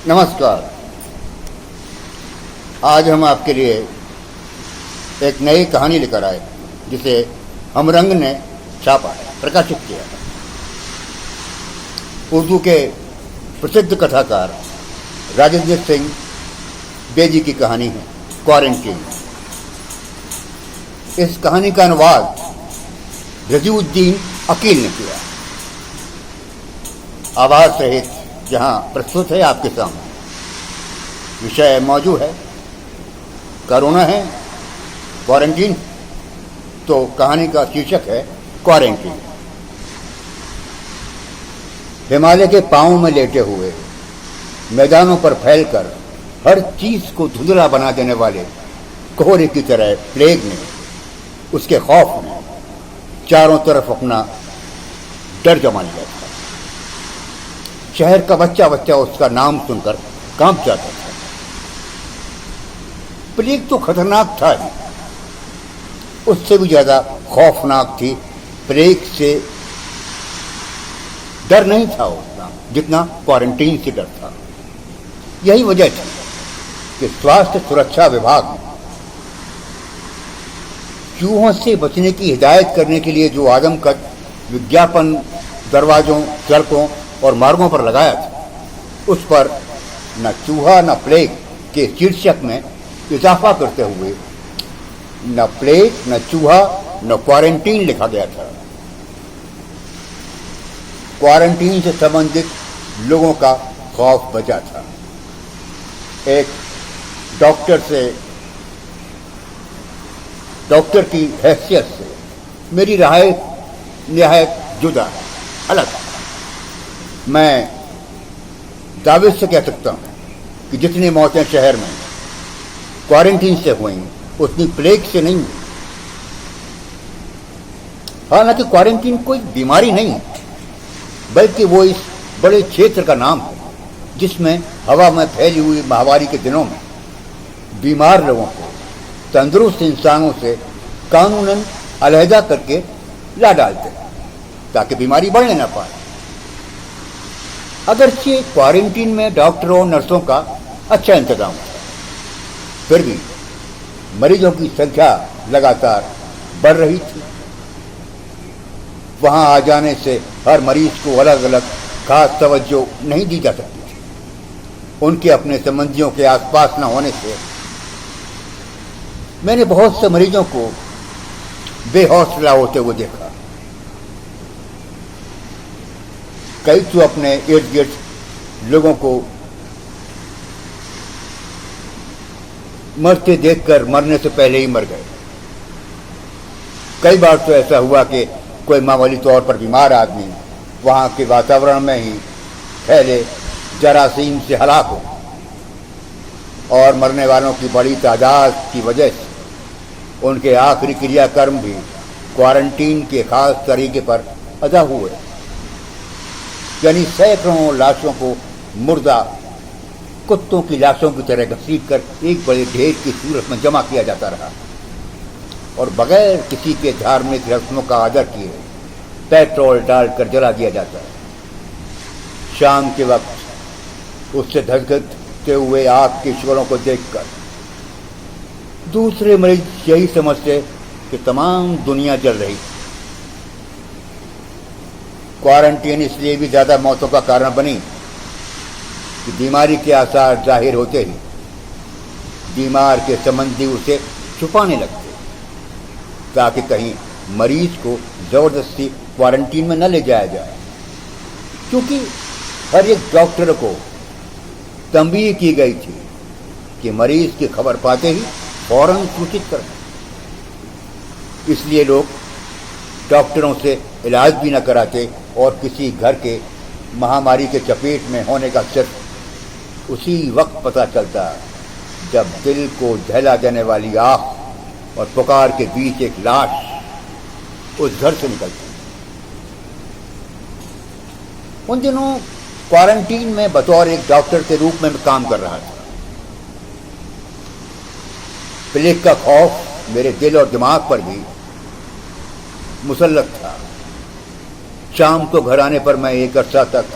नमस्कार। आज हम आपके लिए एक नई कहानी लेकर आए जिसे हमरंग ने छापा है, प्रकाशित किया है। उर्दू के प्रसिद्ध कथाकार राजेंद्र सिंह बेजी की कहानी है क्वारंटीन। इस कहानी का अनुवाद रजीउद्दीन अकील ने किया। आवाज सहित जहां प्रस्तुत है आपके सामने। विषय मौजूद है कोरोना है, क्वारंटीन, तो कहानी का शीर्षक है क्वारंटीन। हिमालय के पांव में लेटे हुए, मैदानों पर फैलकर हर चीज को धुंधला बना देने वाले कोहरे की तरह प्लेग ने, उसके खौफ ने चारों तरफ अपना डर जमा लिया था। शहर का बच्चा बच्चा उसका नाम सुनकर कांप जाता था। प्लेग तो खतरनाक था ही, उससे भी ज्यादा खौफनाक थी प्लेग से डर नहीं था उतना जितना क्वारंटीन से डर था। यही वजह थी कि स्वास्थ्य सुरक्षा विभाग ने चूहों से बचने की हिदायत करने के लिए जो आदमकद विज्ञापन दरवाजों, सड़कों और मार्गों पर लगाया था, उस पर न चूहा न प्लेग के शीर्षक में इजाफा करते हुए न प्लेग, न चूहा, न क्वारंटीन लिखा गया था। क्वारंटीन से संबंधित लोगों का खौफ बचा था। एक डॉक्टर की हैसियत से मेरी राय निहायत जुदा, अलग। मैं दावे से कह सकता हूं कि जितनी मौतें शहर में क्वारंटीन से हुई उतनी प्लेग से नहीं हुई। हालांकि क्वारंटीन कोई बीमारी नहीं, बल्कि वो इस बड़े क्षेत्र का नाम है जिसमें हवा में फैली हुई महामारी के दिनों में बीमार लोगों को तंदुरुस्त इंसानों से कानूनन अलहदा करके ला डालते हैं ताकि बीमारी बढ़ने न पाए। अगरचे क्वारंटीन में डॉक्टरों नर्सों का अच्छा इंतजाम था, फिर भी मरीजों की संख्या लगातार बढ़ रही थी। वहां आ जाने से हर मरीज को अलग अलग खास तवज्जो नहीं दी जा सकती थी। उनके अपने संबंधियों के आसपास न होने से मैंने बहुत से मरीजों को बेहौसला होते हुए देखा। कई तो अपने इर्द गिर्द लोगों को मरते देखकर मरने से पहले ही मर गए। कई बार तो ऐसा हुआ कि कोई मामूली तौर पर बीमार आदमी वहां के वातावरण में ही फैले जरासीम से हलाक हो, और मरने वालों की बड़ी तादाद की वजह से उनके आखिरी क्रियाकर्म भी क्वारंटीन के खास तरीके पर अदा हुए। यानी सैकड़ों लाशों को मुर्दा कुत्तों की लाशों की तरह घसीट कर एक बड़े ढेर की सूरत में जमा किया जाता रहा, और बगैर किसी के धार्मिक रस्मों का आदर किए पेट्रोल डालकर जला दिया जाता है। शाम के वक्त उससे धधकते हुए आग के शोलों को देखकर दूसरे मरीज यही समझते कि तमाम दुनिया जल रही। क्वारंटीन इसलिए भी ज्यादा मौतों का कारण बनी कि बीमारी के आसार जाहिर होते ही बीमार के संबंधी उसे छुपाने लगते ताकि कहीं मरीज को जबरदस्ती क्वारंटीन में न ले जाया जाए, क्योंकि हर एक डॉक्टर को तंबीह की गई थी कि मरीज की खबर पाते ही फौरन सूचित करें। इसलिए लोग डॉक्टरों से इलाज भी न कराते और किसी घर के महामारी के चपेट में होने का सिर्फ उसी वक्त पता चलता जब दिल को दहला देने वाली आह और पुकार के बीच एक लाश उस घर से निकलती। उन दिनों क्वारंटीन में बतौर एक डॉक्टर के रूप में काम कर रहा था। प्लेग का खौफ मेरे दिल और दिमाग पर भी मुसल्लत था। शाम को घर आने पर मैं एक अर्सा तक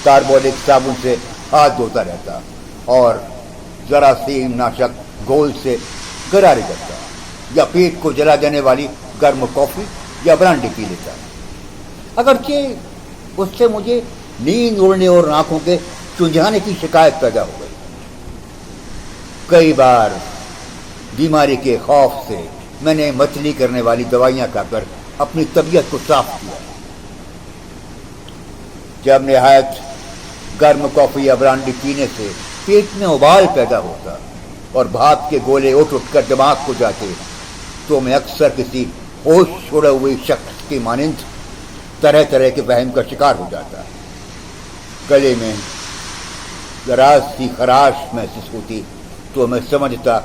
कार्बोलिक साबुन से हाथ धोता रहता और जरासीम नाशक घोल से गरारे करता या पेट को जला देने वाली गर्म कॉफी या ब्रांडी पी लेता। अगरचे उससे मुझे नींद उड़ने और आंखों के चुंझाने की शिकायत पैदा हो गई। कई बार बीमारी के खौफ से मैंने मतली करने वाली दवाइयां खाकर अपनी तबीयत को साफ किया। जब निहायत गर्म कॉफी या ब्रांडी पीने से पेट में उबाल पैदा होता और भाप के गोले उठ उठकर दिमाग को जाते तो मैं अक्सर किसी होश छोड़े हुए शख्स की मानिंद तरह तरह के वहम का शिकार हो जाता। गले में जराज सी खराश महसूस होती तो मैं समझता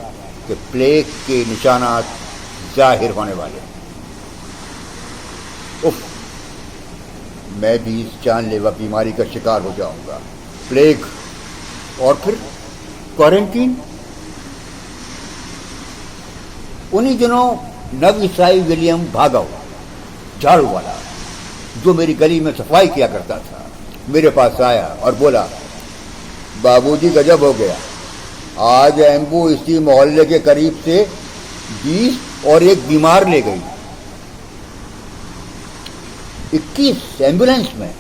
कि प्लेग के निशानात जाहिर होने वाले। उफ, मैं भी इस जानलेवा बीमारी का शिकार हो जाऊंगा। प्लेग और फिर क्वारंटीन। उन्हीं दिनों नव ईसाई विलियम भागा हुआ झाड़ू वाला, जो मेरी गली में सफाई किया करता था, मेरे पास आया और बोला, बाबूजी गजब हो गया, आज एम्बू इसी मोहल्ले के करीब से 20 और एक बीमार ले गई। 21 एम्बुलेंस में?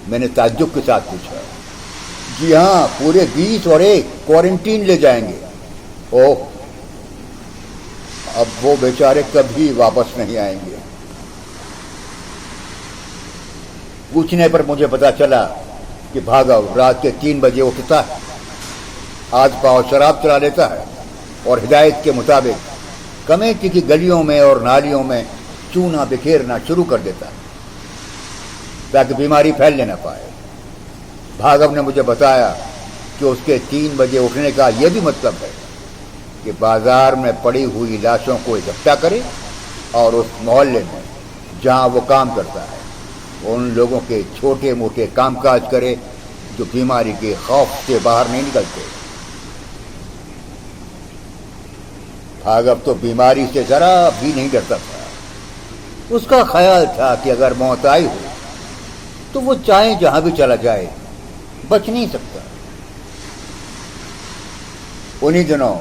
मैंने ताज्जुब के साथ पूछा। जी हाँ, पूरे 20 और एक क्वारंटीन ले जाएंगे। ओह, अब वो बेचारे कभी वापस नहीं आएंगे। पूछने पर मुझे पता चला कि भागव रात के 3 बजे उठता है, हाथ पांव शराब चला लेता है और हिदायत के मुताबिक कमेटी की गलियों में और नालियों में चूना बिखेरना शुरू कर देता है ताकि बीमारी फैलने न पाए। भागव ने मुझे बताया कि उसके 3 बजे उठने का यह भी मतलब है कि बाजार में पड़ी हुई लाशों को इकट्ठा करे और उस मोहल्ले में जहां वो काम करता है उन लोगों के छोटे मोटे कामकाज करे जो बीमारी के खौफ से बाहर नहीं निकलते। भागव तो बीमारी से जरा भी नहीं डरता था। उसका ख्याल था कि अगर मौत आई हो तो वो चाहे जहां भी चला जाए, बच नहीं सकता। उन्हीं दिनों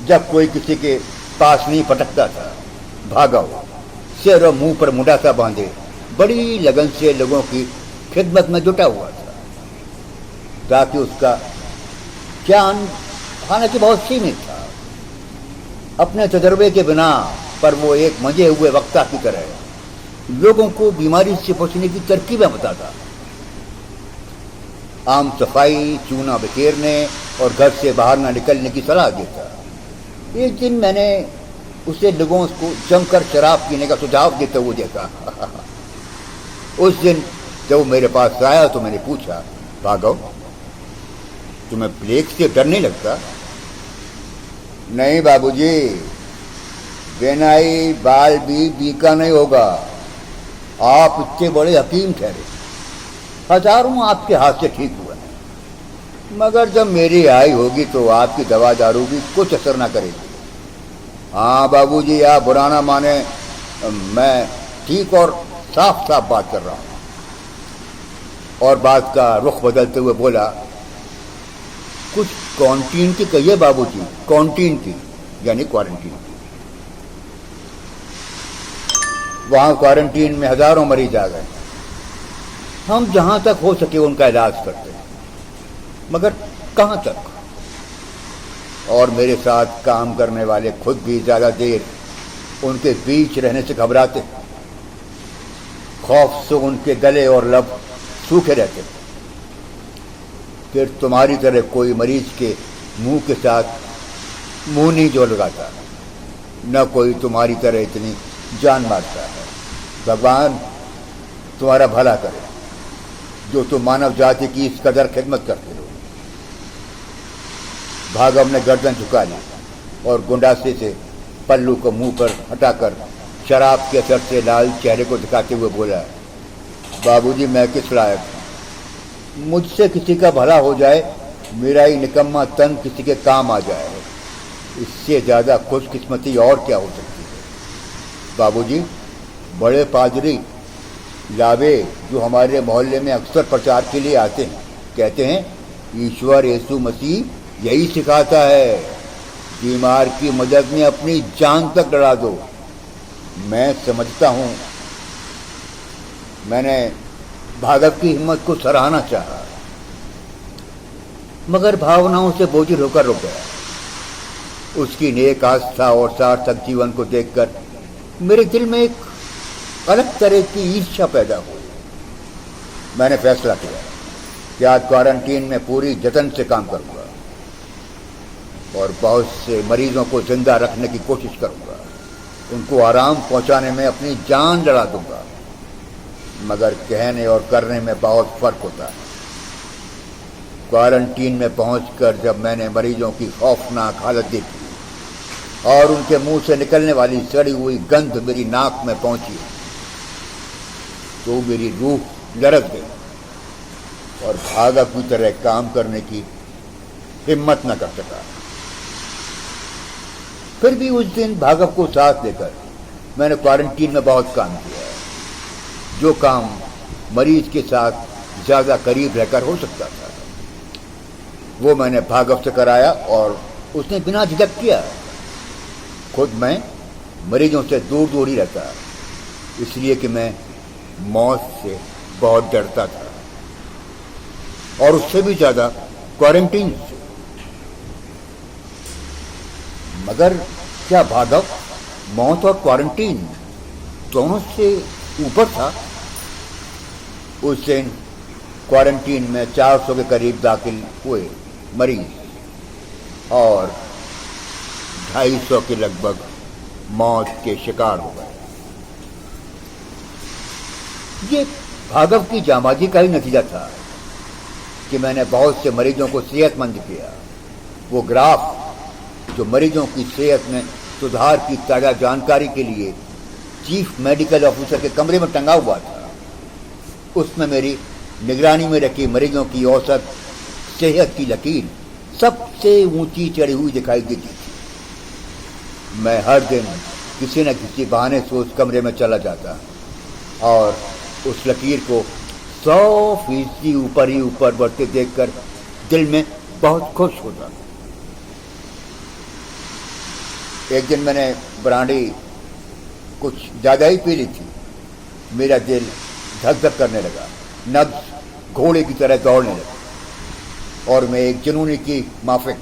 जब कोई किसी के पास नहीं पटकता था, भागव सिर और मुंह पर मुंडासा बांधे बड़ी लगन से लोगों की खिदमत में जुटा हुआ था, ताकि उसका ज्ञान हालांकि बहुत सीमित था। अपने तजर्बे के बिना पर वो एक मजे हुए वक्ता की तरह लोगों को बीमारी से बचने की तरकीबें बताता। आम सफाई, चूना बिखेरने और घर से बाहर न निकलने की सलाह देता। एक दिन मैंने उसे लोगों को जमकर शराब पीने का सुझाव देते हुए देखा। उस दिन जब वो मेरे पास आया तो मैंने पूछा, भागव तुम्हें प्लेग से डर नहीं लगता? नहीं बाबूजी, बेनाई बाल भी बीका नहीं होगा। आप इतने बड़े हकीम ठहरे, हजारों आपके हाथ से ठीक हुआ है, मगर जब मेरी आई होगी तो आपकी दवा दारू भी कुछ असर ना करेगी। हाँ बाबूजी, आप बुरा ना माने, मैं ठीक और साफ साफ बात कर रहा हूं। और बात का रुख बदलते हुए बोला, कुछ क्वारंटीन की कहिए बाबूजी, क्वारंटीन की यानी क्वारंटीन की। वहां क्वारंटीन में हजारों मरीज आ गए। हम जहां तक हो सके उनका इलाज करते, मगर कहां तक? और मेरे साथ काम करने वाले खुद भी ज्यादा देर उनके बीच रहने से घबराते, खौफ से उनके गले और लब सूखे रहते। फिर तुम्हारी तरह कोई मरीज के मुंह के साथ मुंह नहीं जोड़ लगाता, न कोई तुम्हारी तरह इतनी जान मारता है। भगवान तुम्हारा भला करे जो तुम मानव जाति की इस कदर खिदमत करते हो। भागव ने गर्दन झुका ली और गुंडासे से पल्लू को मुंह पर हटाकर शराब के असर से लाल चेहरे को दिखाते हुए बोला, बाबूजी मैं किस लायक हूं? मुझसे किसी का भला हो जाए, मेरा ही निकम्मा तन किसी के काम आ जाए, इससे ज्यादा खुशकिस्मती और क्या हो सकती है? बाबूजी, बड़े पादरी लावे जो हमारे मोहल्ले में अक्सर प्रचार के लिए आते हैं, कहते हैं ईश्वर यीशु मसीह यही सिखाता है, बीमार की मदद में अपनी जान तक लड़ा दो। मैं समझता हूं, मैंने भागवत की हिम्मत को सराहना चाहा, मगर भावनाओं से बोझिल होकर रुक गया। उसकी नेक आस्था और सार्थक जीवन को देखकर मेरे दिल में एक अलग तरह की ईर्ष्या पैदा हुई। मैंने फैसला किया कि आज क्वारंटीन में पूरी जतन से काम करूंगा और बहुत से मरीजों को जिंदा रखने की कोशिश करूंगा, उनको आराम पहुंचाने में अपनी जान लड़ा दूंगा। मगर कहने और करने में बहुत फर्क होता है। क्वारंटीन में पहुंचकर जब मैंने मरीजों की खौफनाक हालत देखी और उनके मुंह से निकलने वाली सड़ी हुई गंध मेरी नाक में पहुंची, तो मेरी रूह लरक गई और भागवत की तरह काम करने की हिम्मत न कर सका। फिर भी उस दिन भागवत को साथ लेकर मैंने क्वारंटीन में बहुत काम किया। जो काम मरीज के साथ ज्यादा करीब रहकर हो सकता था, वो मैंने भागवत से कराया और उसने बिना झिझक किया। खुद मैं मरीजों से दूर दूर ही रहता, इसलिए कि मैं मौत से बहुत डरता था, और उससे भी ज्यादा क्वारंटीन से। मगर क्या भागवत मौत और क्वारंटीन दोनों से ऊपर था? उस दिन क्वारंटीन में 400 के करीब दाखिल हुए मरीज और 250 के लगभग मौत के शिकार हो गए। ये भागवत की जांबाजी का ही नतीजा था कि मैंने बहुत से मरीजों को सेहतमंद किया। वो ग्राफ जो मरीजों की सेहत में सुधार की ताजा जानकारी के लिए चीफ मेडिकल ऑफिसर के कमरे में टंगा हुआ था, उसमें मेरी निगरानी में रखी मरीजों की औसत सेहत की लकीर सबसे ऊंची चढ़ी हुई दिखाई देती थी। मैं हर दिन किसी न किसी बहाने से उस कमरे में चला जाता और उस लकीर को 100% ऊपर ही ऊपर बढ़ते देखकर दिल में बहुत खुश होता। एक दिन मैंने ब्रांडी कुछ ज्यादा ही पी ली थी। मेरा दिल धक धक करने लगा, नब्ज घोड़े की तरह दौड़ने लगा और मैं एक जुनूनी की माफिक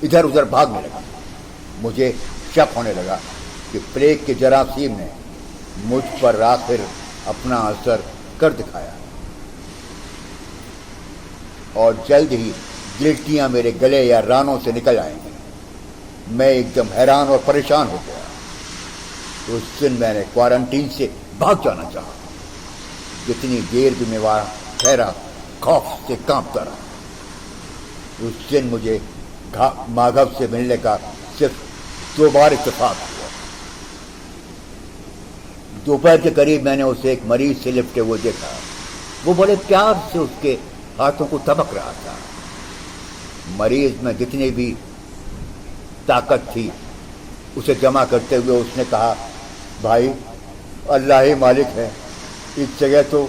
इधर उधर भागने लगा। मुझे शक होने लगा कि प्लेग के जरासीम ने मुझ पर आखिर अपना असर कर दिखाया और जल्द ही गिल्टियां मेरे गले या रानों से निकल आएंगी। मैं एकदम हैरान और परेशान हो गया। उस दिन मैंने क्वारंटीन से भाग जाना चाहा। जितनी देर भी मैं वहां ठहरा, खौफ से कांपता रहा। उस दिन मुझे माधव से मिलने का सिर्फ 2 बार इत्तेफाक हुआ। दोपहर के करीब मैंने उसे एक मरीज से लिपटे हुए देखा। वो बड़े प्यार से उसके हाथों को थपक रहा था। मरीज में जितनी भी ताकत थी उसे जमा करते हुए उसने कहा, भाई अल्लाह ही मालिक है, इस जगह तो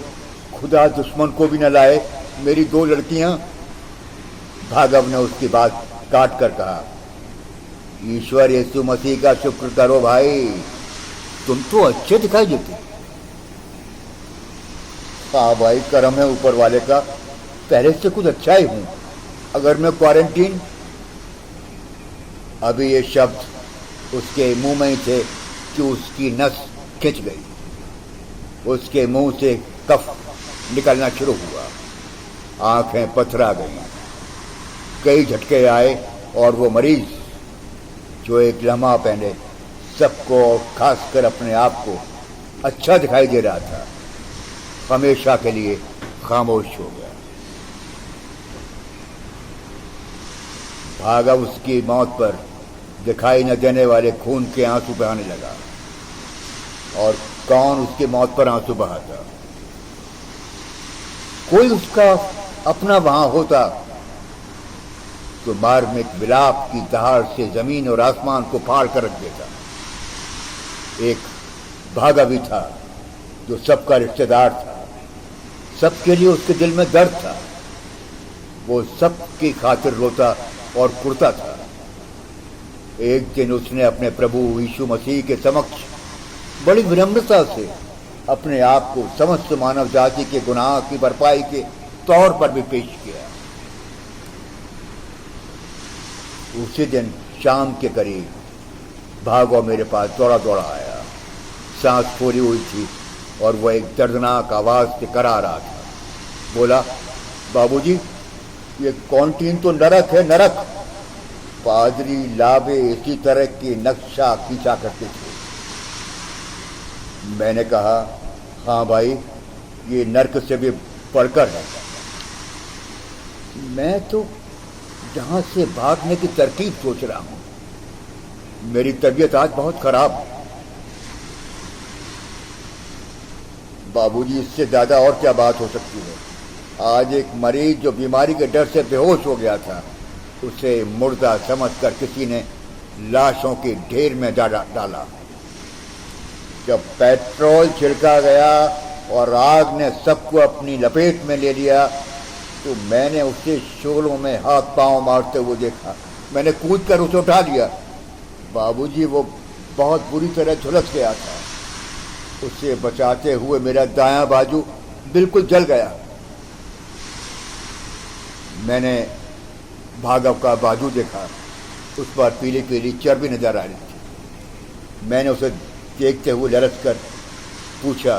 खुदा दुश्मन को भी न लाए, मेरी 2 लड़कियां। भागव ने उसकी बात काट कर कहा, ईश्वर यीशु मसीह का शुक्र करो भाई, तुम तो अच्छे दिखाई देते। हाँ भाई, करम है ऊपर वाले का, पहले से कुछ अच्छा ही हूं। अगर मैं क्वारंटीन। अभी ये शब्द उसके मुंह में ही थे कि उसकी नस खिंच गई। उसके मुंह से कफ निकलना शुरू हुआ, आंखें पथरा गई। कई झटके आए और वो मरीज जो एक लम्हा पहले सबको, खासकर अपने आप को अच्छा दिखाई दे रहा था, हमेशा के लिए खामोश हो गया। भागव उसकी मौत पर दिखाई न देने वाले खून के आंसू बहाने लगा। और कौन उसकी मौत पर आंसू बहाता? कोई उसका अपना वहां होता तो मार्मिक विलाप की दहाड़ से जमीन और आसमान को फाड़ कर रख देता। एक भागा भी था जो सबका रिश्तेदार था, सबके लिए उसके दिल में दर्द था। वो सबकी खातिर रोता और कुड़ता था। एक दिन उसने अपने प्रभु यीशु मसीह के समक्ष बड़ी विनम्रता से अपने आप को समस्त मानव जाति के गुनाह की भरपाई के तौर पर भी पेश किया। उसी दिन शाम के करीब भागो मेरे पास दौड़ा दौड़ा आया। सांस फूली हुई थी और वह एक दर्दनाक आवाज से करा रहा था। बोला, बाबूजी, ये कॉन्टीन तो नरक है, नरक। पादरी लाभे इसी तरह के नक्शा खींचा करते थे। मैंने कहा, हाँ भाई, ये नरक से भी बढ़कर है। मैं तो यहां से भागने की तरकीब सोच रहा हूं। मेरी तबीयत आज बहुत खराब है। बाबूजी, इससे ज्यादा और क्या बात हो सकती है। आज एक मरीज जो बीमारी के डर से बेहोश हो गया था, उसे मुर्दा समझकर किसी ने लाशों के ढेर में डाला। जब पेट्रोल छिड़का गया और आग ने सबको अपनी लपेट में ले लिया, तो मैंने उसे शोलों में हाथ पांव मारते हुए देखा। मैंने कूदकर उसे उठा लिया। बाबूजी, वो बहुत बुरी तरह झुलस गया था। उसे बचाते हुए मेरा दायां बाजू बिल्कुल जल गया। मैंने भागव का बाजू देखा, उस पर पीली पीली चर्बी नजर आ रही थी। मैंने उसे देखते हुए ललच कर पूछा,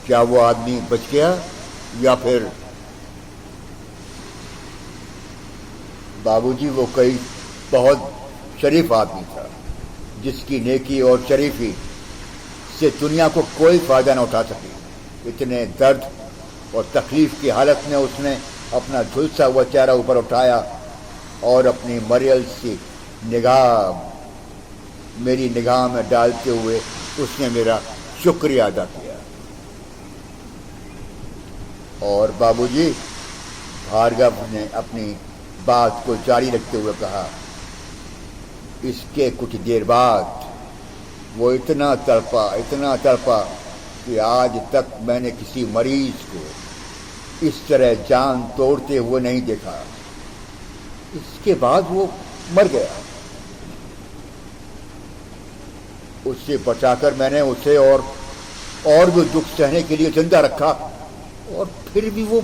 क्या वो आदमी बच गया या फिर? बाबूजी, वो कोई बहुत शरीफ आदमी था, जिसकी नेकी और शरीफी से दुनिया को कोई फायदा न उठा सके। इतने दर्द और तकलीफ की हालत में उसने अपना झुलसा हुआ चेहरा ऊपर उठाया और अपनी मरियल सी निगाह मेरी निगाह में डालते हुए उसने मेरा शुक्रिया अदा किया। और बाबूजी, भार्गव ने अपनी बात को जारी रखते हुए कहा, इसके कुछ देर बाद वो इतना तड़पा कि आज तक मैंने किसी मरीज को इस तरह जान तोड़ते हुए नहीं देखा। इसके बाद वो मर गया। उससे बचाकर मैंने उसे और भी दुख सहने के लिए जिंदा रखा, और फिर भी वो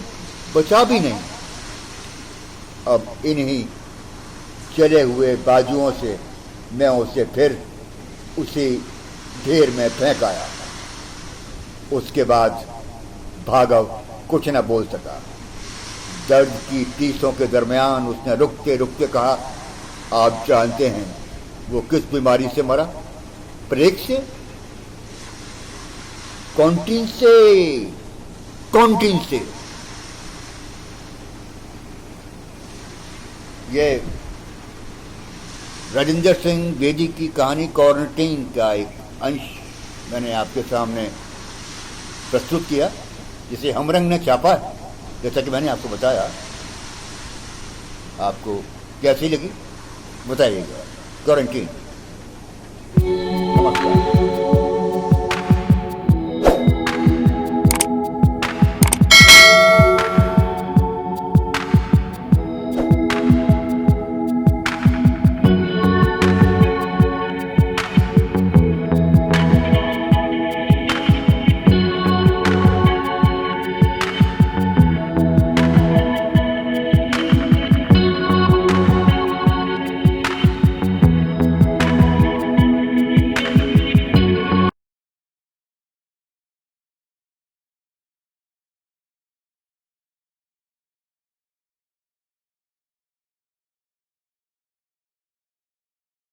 बचा भी नहीं। अब इन्हीं चले हुए बाजुओं से मैं उसे फिर उसी ढेर में फेंक आया। उसके बाद भागव कुछ न बोल सका। दर्द की टीसों के दरमियान उसने रुकते रुकते कहा, आप जानते हैं वो किस बीमारी से मरा? प्लेग से? कॉन्टीन से। ये राजेंद्र सिंह बेदी की कहानी क्वारंटीन का एक अंश मैंने आपके सामने प्रस्तुत किया, जिसे हमरंग ने छापा है। जैसा कि मैंने आपको बताया, आपको कैसी लगी बताइएगा। क्वारंटीन। नमस्कार।